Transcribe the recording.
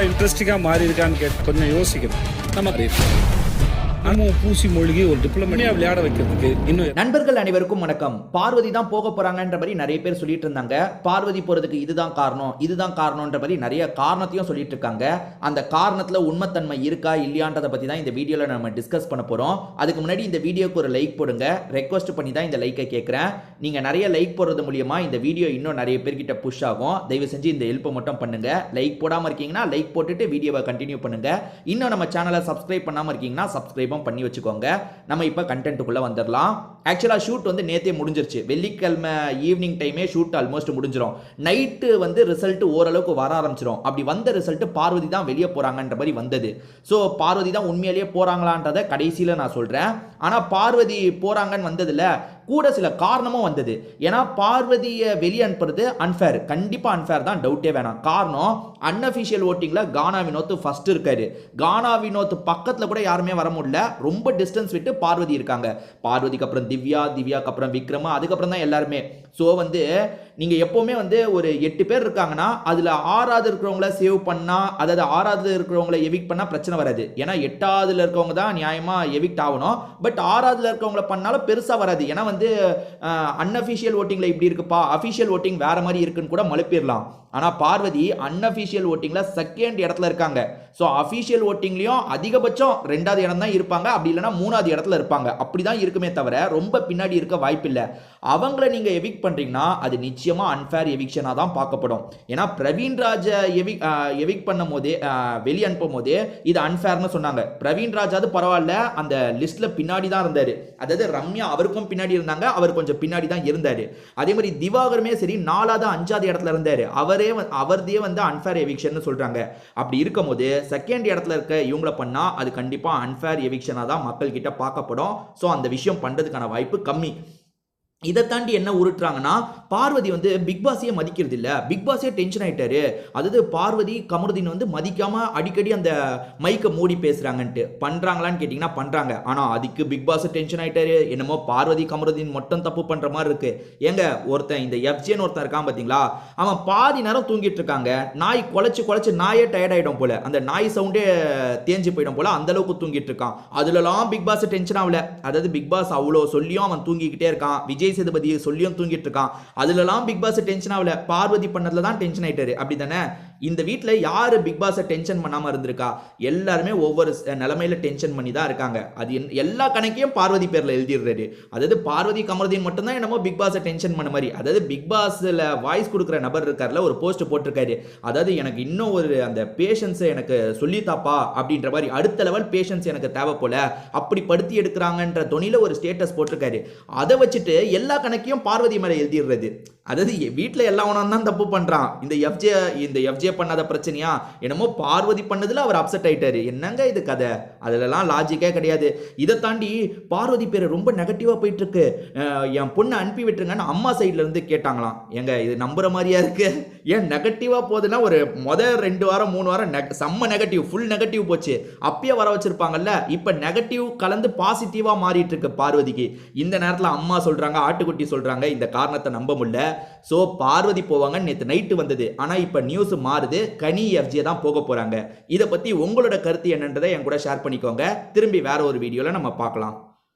இன்ட்ரெஸ்டிங்காக மாறி இருக்கான்னு கொஞ்சம் யோசிக்கணும். நம்ம நம்ம பூசி மூழ்கி ஒரு டிப்ளமேட்டியா விளையாட வைக்கிறதுக்கு இன்னும். நண்பர்கள் அனைவருக்கும் வணக்கம். பார்வதி தான் போக போறாங்கன்ற மாதிரி நிறைய பேர் சொல்லிட்டு இருந்தாங்க. பார்வதி போறதுக்கு இதுதான் காரணம்ன்ற மாதிரி நிறைய காரணத்தையும் சொல்லிட்டு இருக்காங்க. அந்த காரணத்துல உண்மைத்தன்மை இருக்கா இல்லையான்றதை பத்தி தான் இந்த வீடியோல நம்ம டிஸ்கஸ் பண்ண போறோம். அதுக்கு முன்னாடி இந்த வீடியோக்கு ஒரு லைக் போடுங்க. ரெக்வஸ்ட் பண்ணி தான் இந்த லைக்கை கேட்கிறேன். நீங்க நிறைய லைக் போடுறது மூலியமா இந்த வீடியோ இன்னும் நிறைய பேர்கிட்ட புஷ் ஆகும். தயவு செஞ்சு இந்த ஹெல்ப் மட்டும் பண்ணுங்க. லைக் போடாம இருக்கீங்கன்னா லைக் போட்டுட்டு வீடியோவை கண்டினியூ பண்ணுங்க. இன்னும் நம்ம சேனலை சப்ஸ்கிரைப் பண்ணாம இருக்கீங்கன்னா சப்ஸ்கிரைப் பண்ணி வச்சுக்கோங்க. நம்ம இப்ப கண்டென்ட்டுக்குள்ள வந்துடலாம். ஆக்சுவலா ஷூட் வந்து நேத்தே முடிஞ்சிருச்சு. வெள்ளிக்கிழமை ஈவினிங் டைமே ஷூட் ஆல்மோஸ்ட் முடிஞ்சிரும். நைட்டு வந்து ரிசல்ட் ஓரளவுக்கு வர ஆரம்பிச்சிடும். அப்படி வந்த ரிசல்ட் பார்வதி தான் வெளியே போறாங்கன்ற மாதிரி வந்தது. ஸோ பார்வதி தான் உண்மையிலேயே போறாங்களான்றதை கடைசியில் நான் சொல்றேன். ஆனா பார்வதி போறாங்கன்னு வந்ததுல கூட சில காரணமும் வந்தது. ஏன்னா பார்வதியை வெளியே அனுப்புறது அன்ஃபேர், கண்டிப்பா அன்ஃபேர் தான், டவுட்டே வேணாம். காரணம் அன்அஃபிஷியல் ஓட்டிங்ல கானா வினோத் ஃபர்ஸ்ட் இருக்காரு. கானா வினோத் பக்கத்துல கூட யாருமே வர முடியல. ரொம்ப டிஸ்டன்ஸ் விட்டு பார்வதி இருக்காங்க. பார்வதிக்கு அப்புறம் திவ்யாக்கு அப்புறம் விக்ரமா, அதுக்கப்புறம் தான் எல்லாருமே. ஸோ வந்து நீங்க எப்பவுமே வந்து ஒரு 8 பேர் இருக்காங்கன்னா அதுல 6வது இருக்கிறவங்கள சேவ் பண்ணா, அதாவது 6வது இருக்கிறவங்கள எவிக்ட் பண்ணா பிரச்சனை வராது. ஏன்னா 8வதுல இருக்கவங்க தான் நியாயமா எவிக்ட் ஆகணும். பட் 6வதுல இருக்கவங்கள பண்ணாலும் பெருசா வராது. ஏன்னா வந்து அன்அஃபிஷியல் ஓட்டிங்ல இப்படி இருக்குப்பா, அஃபிஷியல் ஓட்டிங் வேற மாதிரி இருக்குன்னு கூட மழுப்பிடலாம். ஆனா பார்வதி அன்அஃபிஷியல் ஓட்டிங்ல செகண்ட் இடத்துல இருக்காங்க. ஸோ அஃபிஷியல் ஓட்டிங்லயும் அதிகபட்சம் 2வது இடம் தான் இருப்பாங்க. அப்படி இல்லைன்னா 3வது இடத்துல இருப்பாங்க. அப்படிதான் இருக்குமே தவிர ரொம்ப பின்னாடி இருக்க வாய்ப்பில்லை. அவங்கள நீங்க எவிக்ட் பண்றீங்கன்னா அது நிச்சயமா அன்ஃபேர் எவிக்ஷனா தான் பார்க்கப்படும். ஏன்னா பிரவீன்ராஜ் எவிக்ட் பண்ணும் போதே வெளியே அனுப்பும் போதே இது அன்ஃபேர்னு சொன்னாங்க. பிரவீன்ராஜ் அது பரவாயில்ல, அந்த லிஸ்ட்ல பின்னாடி தான் இருந்தாரு. அதாவது ரம்யா அவருக்கும் பின்னாடி இருந்தாங்க, அவர் கொஞ்சம் பின்னாடி தான் இருந்தாரு. அதே மாதிரி திவாகருமே சரி 4வது 5வது இடத்துல இருந்தாரு. அவர்தே வந்து அன்ஃபேர் எவிக்ஷன் சொல்றாங்க. அப்படி இருக்கும் போது செகண்ட் இடத்துல இருக்க இவங்கள பண்ணா அது கண்டிப்பா அன்ஃபேர் எவிக்ஷனா தான் மக்கள் கிட்ட பார்க்கப்படும். ஸோ அந்த விஷயம் பண்றதுக்கான வாய்ப்பு கம்மி. இதை தாண்டி என்ன உருட்டுறாங்கன்னா பார்வதி வந்து பிக் பாஸையே மதிக்கிறது இல்லை, பிக் பாஸே டென்ஷன் ஆயிட்டாரு. அதாவது பார்வதி கமருதீன் வந்து மதிக்காம அடிக்கடி அந்த மைக்கை மூடி பேசுறாங்கன்ட்டு பண்றாங்களான்னு கேட்டீங்கன்னா பண்றாங்க. ஆனா அதுக்கு பிக் பாஸ் டென்ஷன் ஆயிட்டாரு. என்னமோ பார்வதி கமருதீன் மட்டும் தப்பு பண்ற மாதிரி இருக்கு. ஏங்க ஒருத்தன் இந்த எஃப்ஜேன்னு ஒருத்தன் இருக்கான் பாத்தீங்களா, அவன் பாதி நேரம் தூங்கிட்டு இருக்காங்க. நாய் குலைச்சு நாயே டயர்ட் ஆயிடும் போல, அந்த நாய் சவுண்டே தேஞ்சு போயிடும் போல, அந்த அளவுக்கு தூங்கிட்டு இருக்கான். அதுலலாம் பிக் பாஸ் டென்ஷன் ஆகல. அதாவது பிக் பாஸ் அவ்வளோ சொல்லியும் அவன் தூங்கிக்கிட்டே இருக்கான். விஜய் சேதுபதி சொல்லியும் தூங்கிட்டு இருக்கான். அதுலலாம் பிக் பாஸ் டென்ஷன் ஆகல. பார்வதி பண்ணதுல தான் டென்ஷன் ஆயிட்டாரு. அப்படிதானே? இந்த வீட்ல யாரு பிக் பாஸ் டென்ஷன் பண்ணாம இருந்திருக்கா? எல்லாருமே ஒவ்வொரு நிலைமையில டென்ஷன் பண்ணி தான் இருக்காங்க. அது எல்லா கணக்கையும் பார்வதி பேர்ல எழுதிடுறாரு. அதாவது பார்வதி கமருதீன் மட்டும் தான் என்னமோ பிக் பாஸ் டென்ஷன் பண்ண மாதிரி. அதாவது பிக் பாஸ்ல வாய்ஸ் கொடுக்குற நபர் இருக்காருல, ஒரு போஸ்ட் போட்டிருக்காரு. அதாவது எனக்கு இன்னும் ஒரு அந்த பேஷன்ஸ் எனக்கு சொல்லித்தாப்பா அப்படின்ற மாதிரி, அடுத்த லெவல் பேஷன்ஸ் எனக்கு தேவை போல, அப்படி படுத்தி எடுக்கிறாங்கன்ற தொனில ஒரு ஸ்டேட்டஸ் போட்டிருக்காரு. அதை வச்சுட்டு எல்லா கணக்கையும் பார்வதி மேல எழுதிடுறது. அதாவது வீட்டுல எல்லாவனும் தான் தப்பு பண்றான். இந்த எஃப்ஜே பண்ணாத பிரச்சனையா, என்னமோ பார்வதி பண்ணதுல அவர் அப்செட் ஆயிட்டாரு. என்னங்க இது கதை? அதுலலாம் லாஜிக்கே கிடையாது. இதை தாண்டி பார்வதி பேர் ரொம்ப நெகட்டிவா போயிட்டு இருக்கு. என் பொண்ணை அனுப்பி விட்டுருங்கன்னு அம்மா சைட்ல இருந்து கேட்டாங்களாம். ஏங்க இது நம்புற மாதிரியா இருக்கு? ஏன் நெகட்டிவா போகுதுன்னா ஒரு முதல் 2 வாரம் 3 வாரம் செம்ம நெகட்டிவ், ஃபுல் நெகட்டிவ் போச்சு. அப்பயே வர வச்சிருப்பாங்கல்ல, இப்ப நெகட்டிவ் கலந்து பாசிட்டிவா மாறிட்டு இருக்கு பார்வதிக்கு. இந்த நேரத்தில் அம்மா சொல்றாங்க, ஆட்டுக்குட்டி சொல்றாங்க. இந்த காரணத்தை நம்ப முடியல. சோ பார்வதி போவாங்க நேத்து நைட்டு வந்தது. ஆனா இப்ப நியூஸ் மாறுது, கனி எஃப்ஜே தான் போக போறாங்க. இதை பத்தி உங்களோட கருத்து என்னன்றதை என் கூட ஷேர் பண்ணிக்கோங்க. திரும்பி வேற ஒரு வீடியோல நம்ம பார்க்கலாம்.